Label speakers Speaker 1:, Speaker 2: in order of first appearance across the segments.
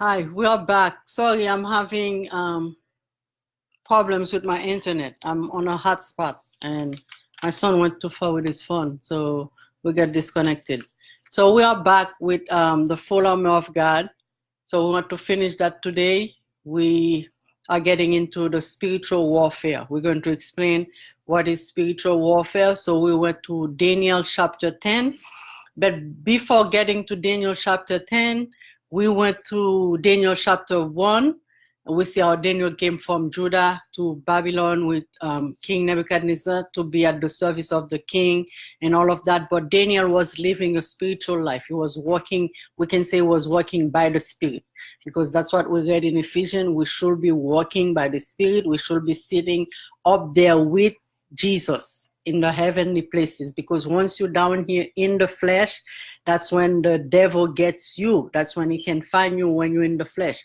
Speaker 1: Hi, we are back. Sorry, I'm having problems with my internet. I'm on a hotspot and my son went too far with his phone, so we got disconnected. So we are back with the full armor of God. So we want to finish that today. We are getting into the spiritual warfare. We're going to explain what is spiritual warfare. So we went to Daniel chapter 10. But before getting to Daniel chapter 10, we went to Daniel chapter 1. We see how Daniel came from Judah to Babylon with King Nebuchadnezzar to be at the service of the king and all of that. But Daniel was living a spiritual life. He was walking, we can say, he was walking by the Spirit, because that's what we read in Ephesians. We should be walking by the Spirit. We should be sitting up there with Jesus in the heavenly places, because once you're down here in the flesh, that's when the devil gets you. That's when he can find you, when you're in the flesh.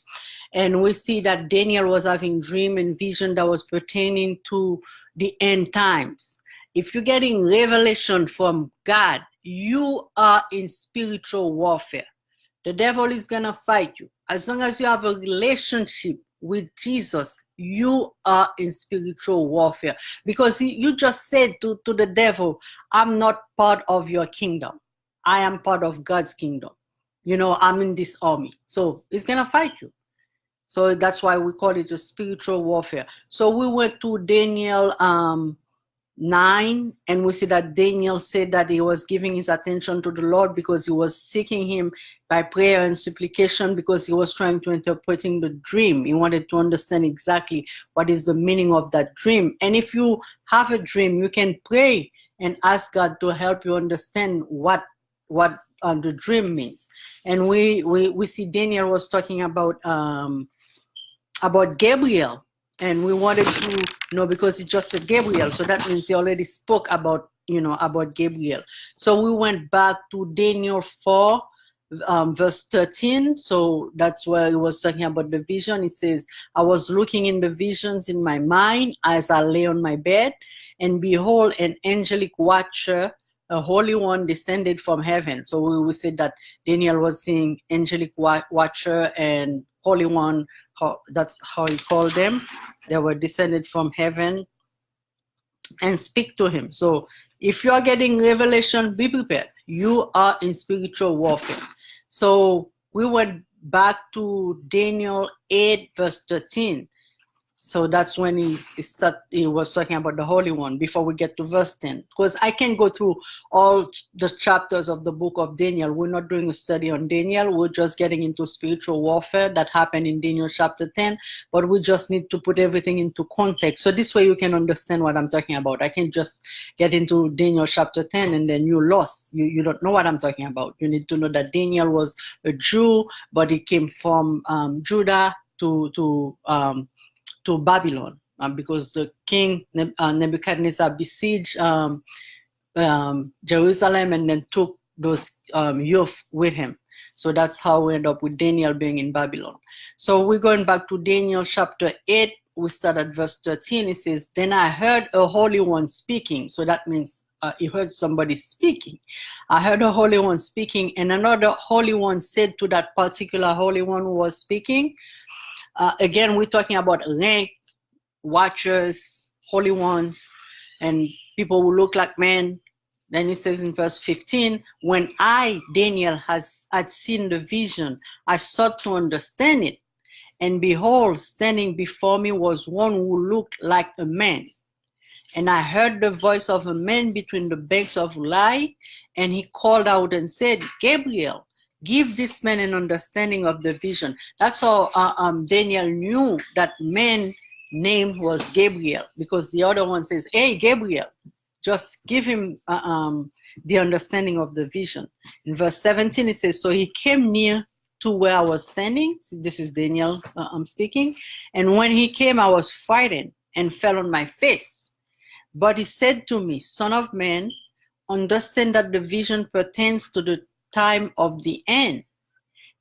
Speaker 1: And we see that Daniel was having dream and vision that was pertaining to the end times. If you're getting revelation from God, you are in spiritual warfare. The devil is going to fight you. As long as you have a relationship with Jesus, you are in spiritual warfare, because you just said to the devil, I'm not part of your kingdom. I am part of God's kingdom. I'm in this army. So he's going to fight you. So that's why we call it a spiritual warfare. So we went to Daniel 9, and we see that Daniel said that he was giving his attention to the Lord because he was seeking him by prayer and supplication, because he was trying to interpreting the dream. He wanted to understand exactly what is the meaning of that dream. And if you have a dream, you can pray and ask God to help you understand what the dream means. And we see Daniel was talking about Gabriel, and we wanted to know, because he just said Gabriel, so that means he already spoke about Gabriel. So we went back to Daniel 4 verse 13. So that's where he was talking about the vision. It says, I was looking in the visions in my mind as I lay on my bed, and behold, an angelic watcher, a holy one, descended from heaven. So we said that Daniel was seeing angelic watcher and holy one. That's how he called them. They were descended from heaven and speak to him. So if you are getting revelation, be prepared. You are in spiritual warfare. So we went back to Daniel 8 verse 13. So that's when he was talking about the Holy One, before we get to verse 10. Because I can go through all the chapters of the book of Daniel. We're not doing a study on Daniel. We're just getting into spiritual warfare that happened in Daniel chapter 10. But we just need to put everything into context. So this way you can understand what I'm talking about. I can't just get into Daniel chapter 10 and then you're lost. You don't know what I'm talking about. You need to know that Daniel was a Jew, but he came from Judah to Babylon, because the king Nebuchadnezzar besieged Jerusalem and then took those youth with him. So that's how we end up with Daniel being in Babylon. So we're going back to Daniel chapter 8. We start at verse 13. It says, then I heard a holy one speaking. So that means he heard somebody speaking. I heard a holy one speaking, and another holy one said to that particular holy one who was speaking, again, we're talking about rank, watchers, holy ones, and people who look like men. Then it says in verse 15, when I, Daniel, had seen the vision, I sought to understand it. And behold, standing before me was one who looked like a man. And I heard the voice of a man between the banks of Ulai, and he called out and said, Gabriel, give this man an understanding of the vision. That's how Daniel knew that man's name was Gabriel, because the other one says, hey, Gabriel, just give him the understanding of the vision. In verse 17, it says, so he came near to where I was standing. This is Daniel speaking. And when he came, I was frightened and fell on my face. But he said to me, son of man, understand that the vision pertains to the time of the end.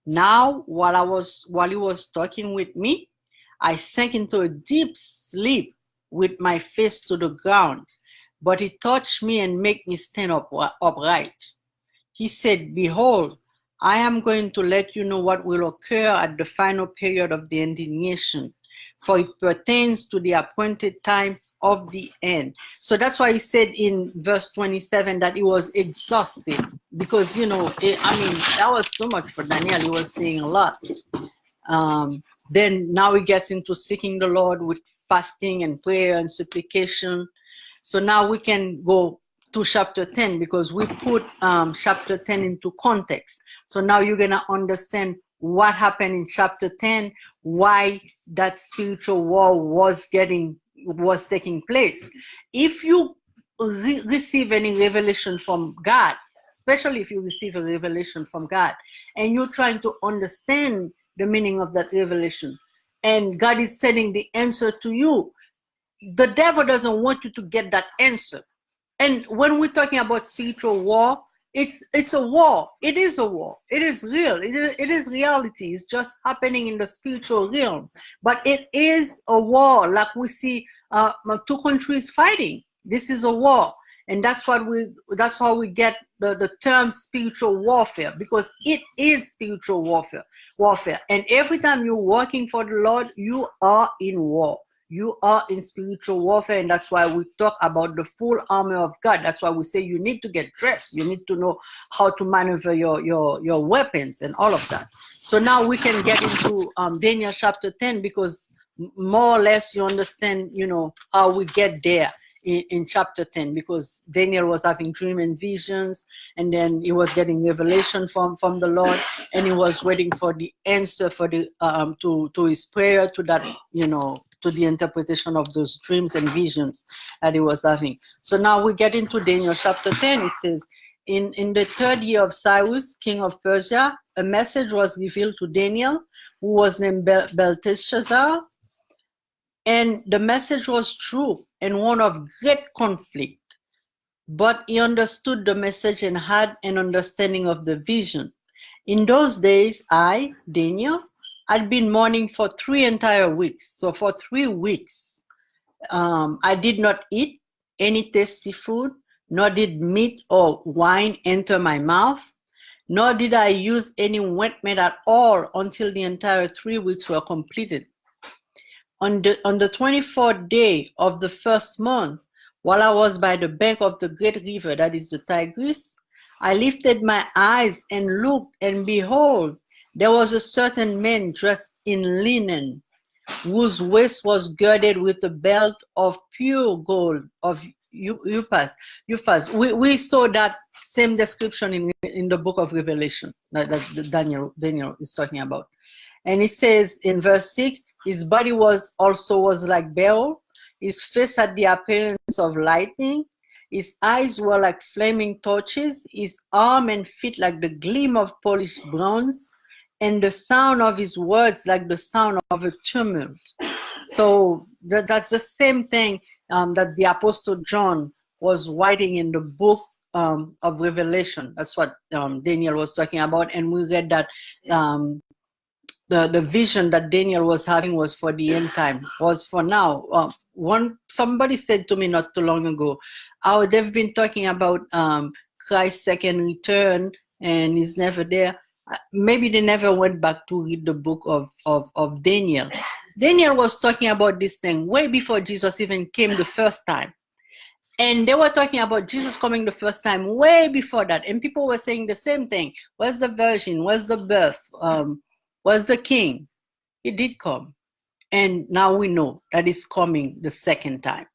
Speaker 1: Now, while he was talking with me, I sank into a deep sleep with my face to the ground. But he touched me and made me stand upright. He said, behold, I am going to let you know what will occur at the final period of the indignation, for it pertains to the appointed time of the end. So that's why he said in verse 27 that he was exhausted, because, I mean, that was too much for Daniel. He was saying a lot. Then now he gets into seeking the Lord with fasting and prayer and supplication. So now we can go to chapter 10, because we put chapter 10 into context. So now you're going to understand what happened in chapter 10, why that spiritual war was taking place. If you receive any revelation from God, especially if you receive a revelation from God, and you're trying to understand the meaning of that revelation, and God is sending the answer to you, the devil doesn't want you to get that answer. And when we're talking about spiritual war, it's a war. It is a war. It is real. It is reality. It's just happening in the spiritual realm. But it is a war, like we see two countries fighting. This is a war. And that's how we get the term spiritual warfare, because it is spiritual warfare. And every time you're working for the Lord, you are in war. You are in spiritual warfare, and that's why we talk about the full armor of God. That's why we say you need to get dressed. You need to know how to maneuver your weapons and all of that. So now we can get into Daniel chapter 10, because more or less you understand, how we get there in chapter 10, because Daniel was having dream and visions, and then he was getting revelation from the Lord, and he was waiting for the answer for the to his prayer, to that, to the interpretation of those dreams and visions that he was having. So now we get into Daniel chapter 10. It says, in the third year of Cyrus, king of Persia, a message was revealed to Daniel, who was named Belteshazzar. And the message was true and one of great conflict. But he understood the message and had an understanding of the vision. In those days, I, Daniel, had been mourning for 3 entire weeks. So for 3 weeks, I did not eat any tasty food, nor did meat or wine enter my mouth, nor did I use any ointment at all until the entire 3 weeks were completed. On the 24th day of the first month, while I was by the bank of the great river, that is the Tigris, I lifted my eyes and looked, and behold, there was a certain man dressed in linen, whose waist was girded with a belt of pure gold, of Uphaz. We saw that same description in the book of Revelation that Daniel is talking about. And it says in verse 6, his body was like beryl, his face had the appearance of lightning, his eyes were like flaming torches, his arm and feet like the gleam of polished bronze, and the sound of his words like the sound of a tumult. So that's the same thing that the Apostle John was writing in the book of Revelation. That's what Daniel was talking about. And we read that the vision that Daniel was having was for the end time, was for now. Somebody said to me not too long ago, how they've been talking about Christ's second return and he's never there. Maybe they never went back to read the book of Daniel. Daniel was talking about this thing way before Jesus even came the first time. And they were talking about Jesus coming the first time way before that. And people were saying the same thing. Where's the virgin? Where's the birth? Where's the king? He did come. And now we know that he's coming the second time.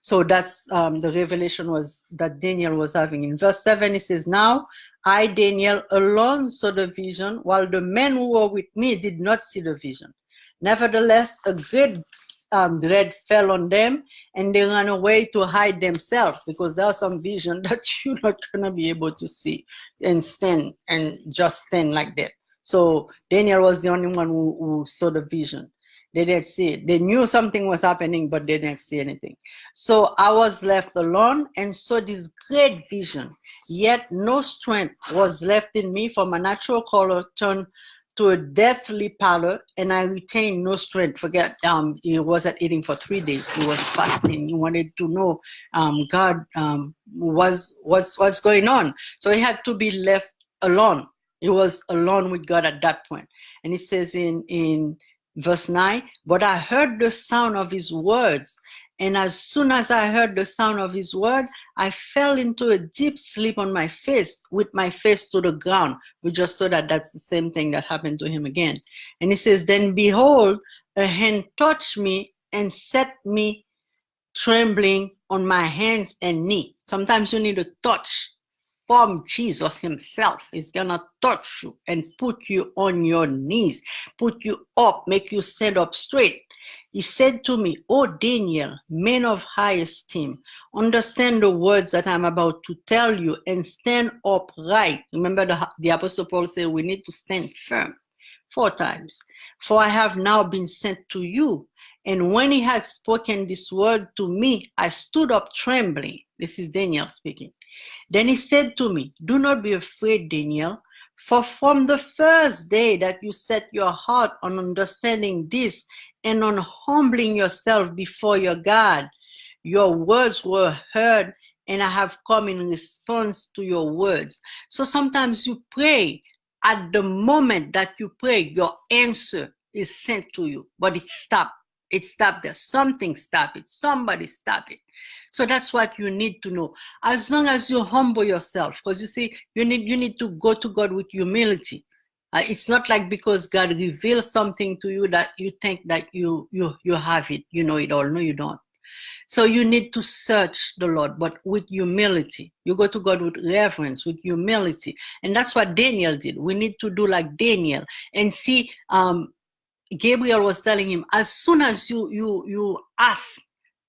Speaker 1: So that's the revelation was that Daniel was having. In verse 7, it says, now I, Daniel, alone saw the vision, while the men who were with me did not see the vision. Nevertheless, a great dread fell on them, and they ran away to hide themselves, because there are some vision that you're not going to be able to see and just stand like that. So Daniel was the only one who saw the vision. They didn't see it. They knew something was happening, but they didn't see anything. So I was left alone and saw this great vision. Yet no strength was left in me, for my natural color turned to a deathly pallor, and I retained no strength. Forget, he wasn't eating for 3 days. He was fasting. He wanted to know God what's going on. So he had to be left alone. He was alone with God at that point. And it says in verse 9, but I heard the sound of his words. And as soon as I heard the sound of his word, I fell into a deep sleep on my face, with my face to the ground. We just saw that that's the same thing that happened to him again. And he says, then behold, a hand touched me and set me trembling on my hands and knee. Sometimes you need a touch from Jesus himself. He's gonna touch you and put you on your knees, put you up, make you stand up straight. He said to me, "O Daniel, man of high esteem, understand the words that I'm about to tell you and stand upright." Remember the Apostle Paul said we need to stand firm 4 times. For I have now been sent to you. And when he had spoken this word to me, I stood up trembling. This is Daniel speaking. Then he said to me, "Do not be afraid, Daniel, for from the first day that you set your heart on understanding this and on humbling yourself before your God, your words were heard, and I have come in response to your words." So sometimes you pray, at the moment that you pray, your answer is sent to you, but it stopped. It stopped there. Something stopped it. Somebody stopped it. So that's what you need to know. As long as you humble yourself, because you see, you need to go to God with humility. It's not like because God reveals something to you that you think that you have it, you know it all. No, you don't. So you need to search the Lord, but with humility. You go to God with reverence, with humility. And that's what Daniel did. We need to do like Daniel and see, Gabriel was telling him, as soon as you ask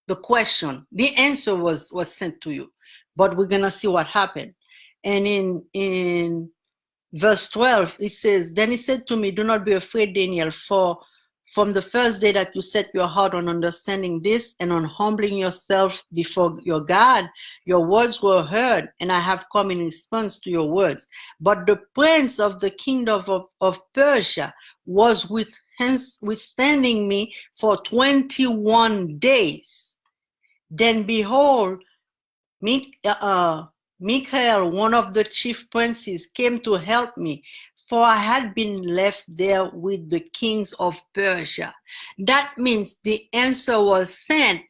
Speaker 1: the question, the answer was sent to you. But we're gonna see what happened. And in verse 12, it says, then he said to me, "Do not be afraid, Daniel, for from the first day that you set your heart on understanding this and on humbling yourself before your God, your words were heard, and I have come in response to your words. But the prince of the kingdom of Persia was withstanding me for 21 days. Then behold, Michael, one of the chief princes, came to help me, for I had been left there with the kings of Persia." That means the answer was sent,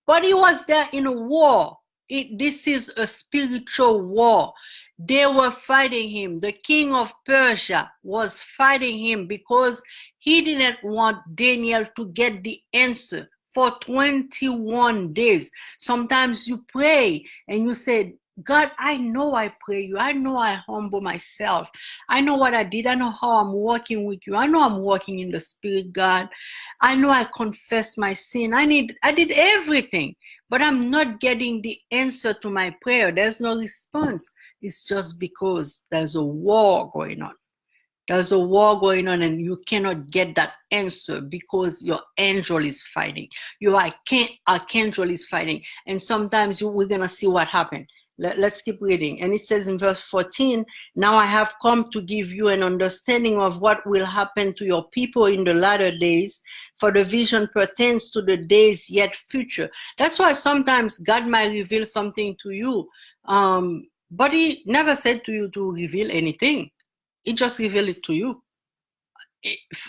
Speaker 1: but he was there in a war. This is a spiritual war. They were fighting him. The king of Persia was fighting him because he didn't want Daniel to get the answer for 21 days. Sometimes you pray and you say, "God, I know I pray you. I know I humble myself. I know what I did. I know how I'm working with you. I know I'm working in the spirit, God. I know I confess my sin. I did everything, but I'm not getting the answer to my prayer. There's no response." It's just because there's a war going on. There's a war going on and you cannot get that answer because your angel is fighting. Your archangel is fighting. And sometimes we're going to see what happened. Let's keep reading. And it says in verse 14, "Now I have come to give you an understanding of what will happen to your people in the latter days, for the vision pertains to the days yet future." That's why sometimes God might reveal something to you, but he never said to you to reveal anything. He just revealed it to you,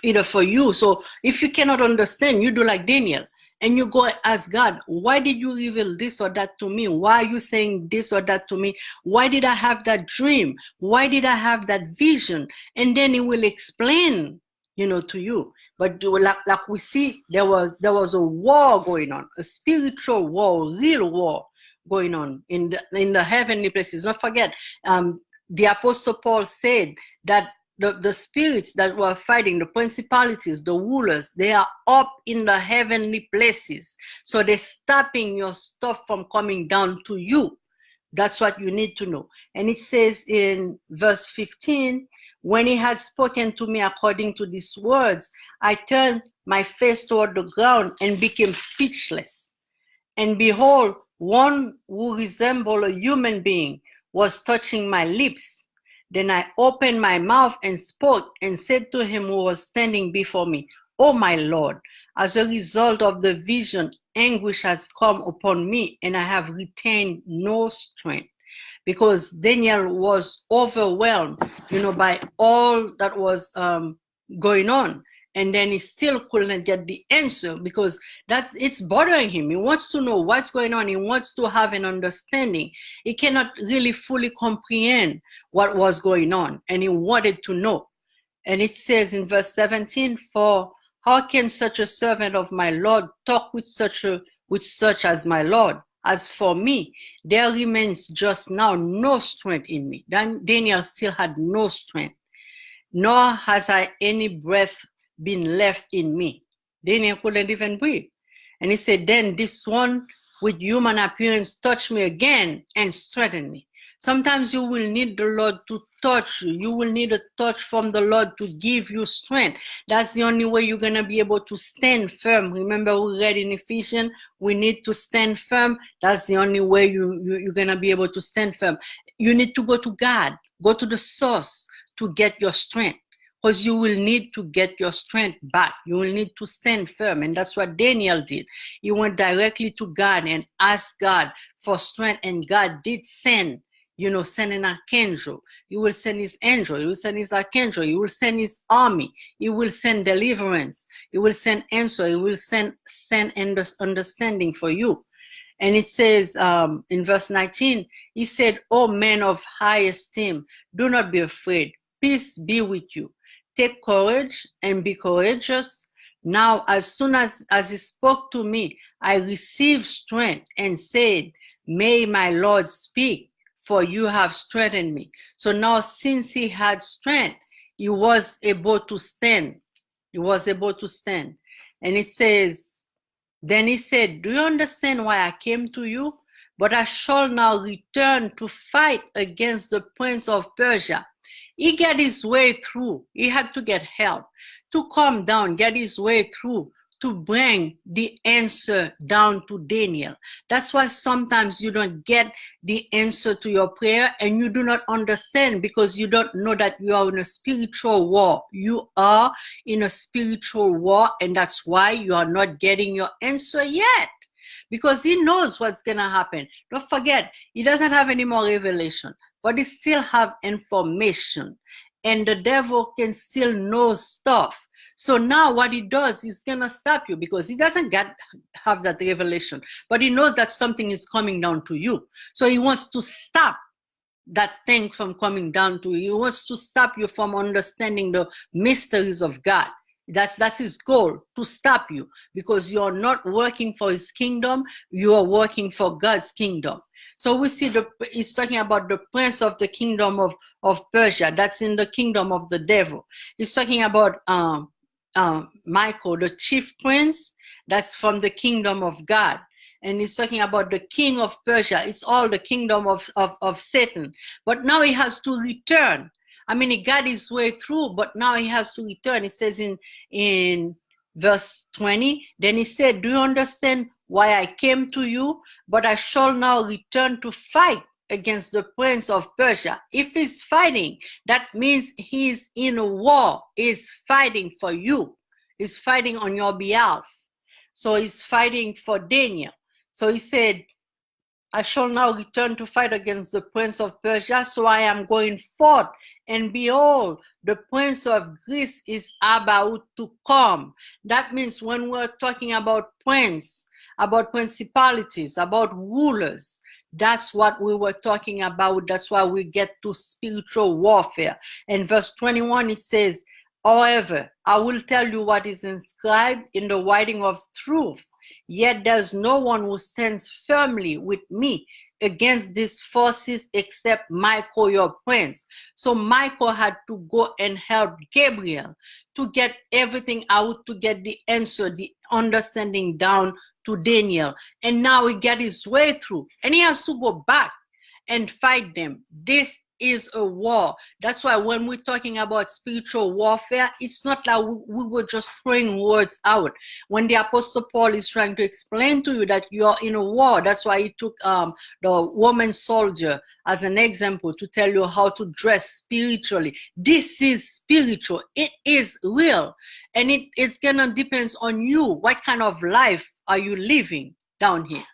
Speaker 1: either for you. So if you cannot understand, you do like Daniel. And you go ask God, "Why did you reveal this or that to me? Why are you saying this or that to me? Why did I have that dream? Why did I have that vision?" And then he will explain, to you. But like we see, there was a war going on, a spiritual war, a real war going on in the heavenly places. Don't forget, the Apostle Paul said that the spirits that were fighting, the principalities, the rulers, they are up in the heavenly places. So they're stopping your stuff from coming down to you. That's what you need to know. And it says in verse 15, "When he had spoken to me according to these words, I turned my face toward the ground and became speechless. And behold, one who resembled a human being was touching my lips. Then I opened my mouth and spoke and said to him who was standing before me, 'Oh my Lord, as a result of the vision, anguish has come upon me and I have retained no strength.'" because Daniel was overwhelmed, by all that was going on. And then he still couldn't get the answer because it's bothering him. He wants to know what's going on. He wants to have an understanding. He cannot really fully comprehend what was going on, and he wanted to know. And it says in verse 17, "For how can such a servant of my Lord talk with such as my Lord? As for me, there remains just now no strength in me." Daniel still had no strength, "nor has I any breath been left in me." Daniel couldn't even breathe. And he said, "Then this one with human appearance touched me again and strengthened me." Sometimes you will need the Lord to touch you. You will need a touch from the Lord to give you strength. That's the only way you're going to be able to stand firm. Remember, we read in Ephesians, we need to stand firm. That's the only way you're going to be able to stand firm. You need to go to God, go to the source to get your strength, because you will need to get your strength back. You will need to stand firm. And that's what Daniel did. He went directly to God and asked God for strength. And God did send an archangel. He will send his angel. He will send his archangel. He will send his army. He will send deliverance. He will send answer. He will send understanding for you. And it says in verse 19, he said, "O men of high esteem, do not be afraid. Peace be with you. Take courage and be courageous. Now, as soon as he spoke to me, I received strength and said, may my Lord speak, for you have strengthened me." So now, since he had strength, he was able to stand. He was able to stand. And it says, then he said, "Do you understand why I came to you? But I shall now return to fight against the prince of Persia." He got his way through. He had to get help to calm down, get his way through, to bring the answer down to Daniel. That's why sometimes you don't get the answer to your prayer and you do not understand, because you don't know that you are in a spiritual war. You are in a spiritual war, and that's why you are not getting your answer yet, because he knows what's going to happen. Don't forget, he doesn't have any more revelation, but he still have information, and the devil can still know stuff. So now what he does is going to stop you, because he doesn't have that revelation, but he knows that something is coming down to you. So he wants to stop that thing from coming down to you. He wants to stop you from understanding the mysteries of God. That's his goal, to stop you, because you're not working for his kingdom, you are working for God's kingdom. So we see he's talking about the prince of the kingdom of Persia. That's in the kingdom of the devil. He's talking about Michael, the chief prince. That's from the kingdom of God. And he's talking about the king of Persia. It's all the kingdom of Satan. But now he has to return. I mean, he got his way through, but now he has to return. It says in verse 20, then he said, "Do you understand why I came to you? But I shall now return to fight against the prince of Persia." If he's fighting, that means he's in a war. He's fighting for you. He's fighting on your behalf. So he's fighting for Daniel. So he said, "I shall now return to fight against the prince of Persia. So I am going forth, and behold, the prince of Greece is about to come." That means when we're talking about prince, about principalities, about rulers, that's what we were talking about. That's why we get to spiritual warfare. In verse 21, it says, "However, I will tell you what is inscribed in the writing of truth. Yet there's no one who stands firmly with me against these forces except Michael, your prince." So Michael had to go and help Gabriel to get everything out, to get the answer, the understanding down to Daniel. And now he got his way through, and he has to go back and fight them. This is a war. That's why when we're talking about spiritual warfare, it's not like we were just throwing words out. When the Apostle Paul is trying to explain to you that you are in a war, that's why he took the woman soldier as an example to tell you how to dress spiritually. This is spiritual. It is real. And it's gonna depend on you. What kind of life are you living down here?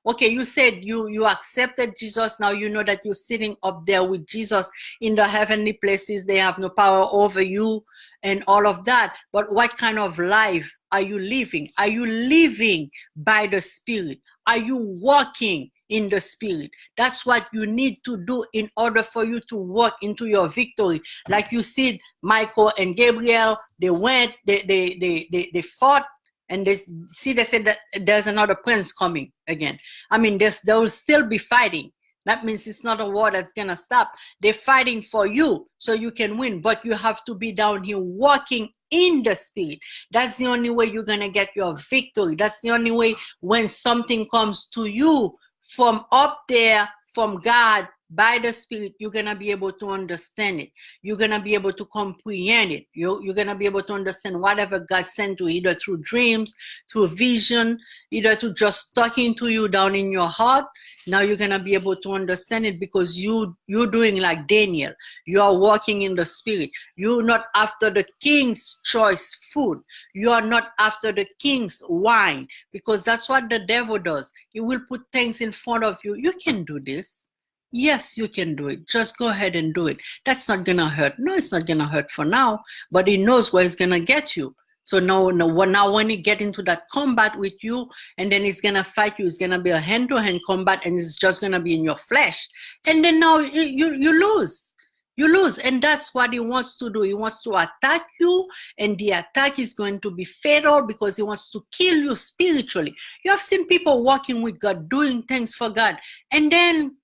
Speaker 1: Okay, you said you accepted Jesus. Now you know that you're sitting up there with Jesus in the heavenly places. They have no power over you and all of that. But what kind of life are you living? Are you living by the Spirit? Are you walking in the Spirit? That's what you need to do in order for you to walk into your victory. Like you said, Michael and Gabriel, they went, they fought, and they said that there's another prince coming again. I mean, they will still be fighting. That means it's not a war that's gonna stop. They're fighting for you so you can win, but you have to be down here walking in the Spirit. That's the only way you're gonna get your victory. That's the only way when something comes to you from up there, from God, by the Spirit, you're going to be able to understand it. You're going to be able to comprehend it. You're going to be able to understand whatever God sent you, either through dreams, through vision, either to just talking to you down in your heart. Now you're going to be able to understand it because you're doing like Daniel. You are walking in the Spirit. You're not after the king's choice food. You are not after the king's wine, because that's what the devil does. He will put things in front of you. You can do this. Yes, you can do it. Just go ahead and do it. That's not going to hurt. No, it's not going to hurt for now, but he knows where it's going to get you. So now when he get into that combat with you, and then he's going to fight you, it's going to be a hand-to-hand combat, and it's just going to be in your flesh. And then now you lose. You lose. And that's what he wants to do. He wants to attack you, and the attack is going to be fatal because he wants to kill you spiritually. You have seen people walking with God, doing things for God, and then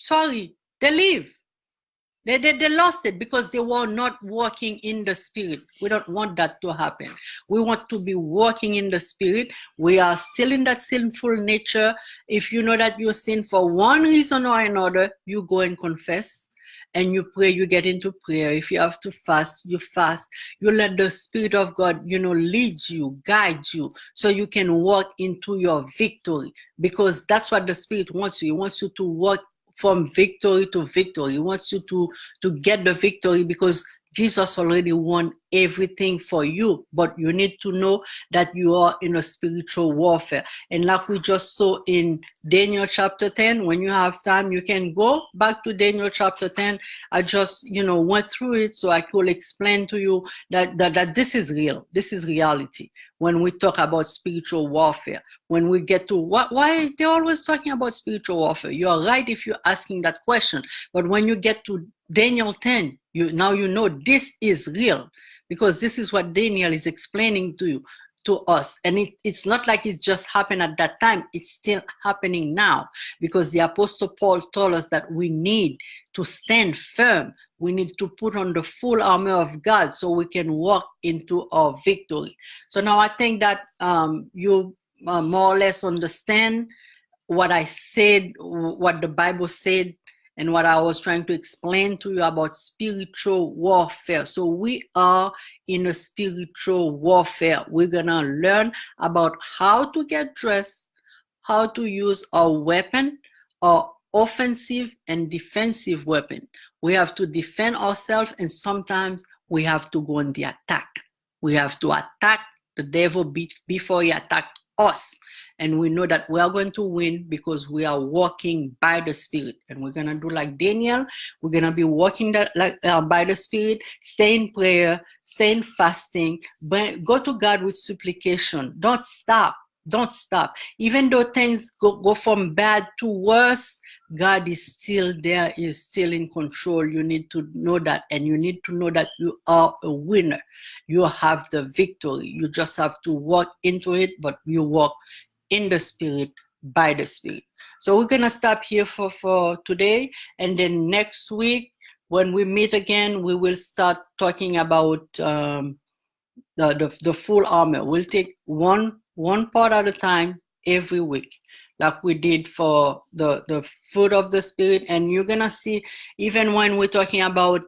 Speaker 1: sorry, they leave. They lost it because they were not walking in the Spirit. We don't want that to happen. We want to be walking in the Spirit. We are still in that sinful nature. If you know that you sin for one reason or another, you go and confess and you pray, you get into prayer. If you have to fast, you fast. You let the Spirit of God, lead you, guide you, so you can walk into your victory, because that's what the Spirit wants you. He wants you to walk from victory to victory. He wants you to get the victory because Jesus already won everything for you, but you need to know that you are in a spiritual warfare. And like we just saw in Daniel chapter 10, when you have time, you can go back to Daniel chapter 10. I just, went through it so I could explain to you that this is real. This is reality. When we talk about spiritual warfare, when we get to why they're always talking about spiritual warfare. You're right if you're asking that question. But when you get to Daniel 10, now you know this is real, because this is what Daniel is explaining to us. And it's not like it just happened at that time. It's still happening now, because the Apostle Paul told us that we need to stand firm. We need to put on the full armor of God so we can walk into our victory. So now I think that you more or less understand what I said, what the Bible said, and what I was trying to explain to you about spiritual warfare. So we are in a spiritual warfare. We're gonna learn about how to get dressed, how to use our weapon, our offensive and defensive weapon. We have to defend ourselves, and sometimes we have to go on the attack. We have to attack the devil before he attacks us. And we know that we are going to win because we are walking by the Spirit. And we're going to do like Daniel. We're going to be walking by the Spirit, stay in prayer, stay in fasting, go to God with supplication. Don't stop. Don't stop. Even though things go from bad to worse, God is still there, is still in control. You need to know that, and you need to know that you are a winner. You have the victory. You just have to walk into it, but you walk in the Spirit, by the Spirit. So we're going to stop here for today, and then next week when we meet again, we will start talking about the full armor. We'll take one part at a time every week, like we did for the fruit of the Spirit. And you're gonna see, even when we're talking about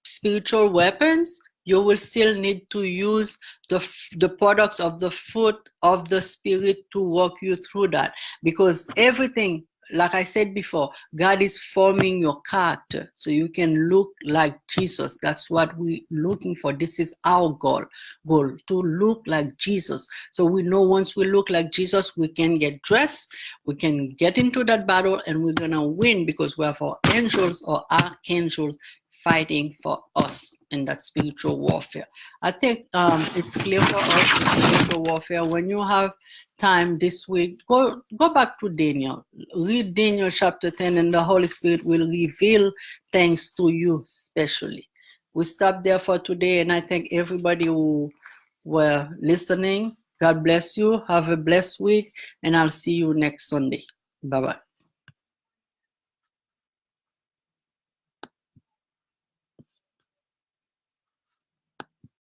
Speaker 1: spiritual weapons, you will still need to use the products of the fruit of the Spirit to walk you through that, because everything like I said before, God is forming your character so you can look like Jesus. That's what we're looking for. This is our goal to look like Jesus. So we know once we look like Jesus, we can get dressed, we can get into that battle, and we're gonna win because we have our angels or archangels fighting for us in that spiritual warfare. I think it's clear for us, the spiritual warfare. When you have time this week, go back to Daniel. Read Daniel chapter 10, and the Holy Spirit will reveal things to you specially. We stop there for today, and I thank everybody who were listening. God bless you. Have a blessed week, and I'll see you next Sunday. Bye-bye.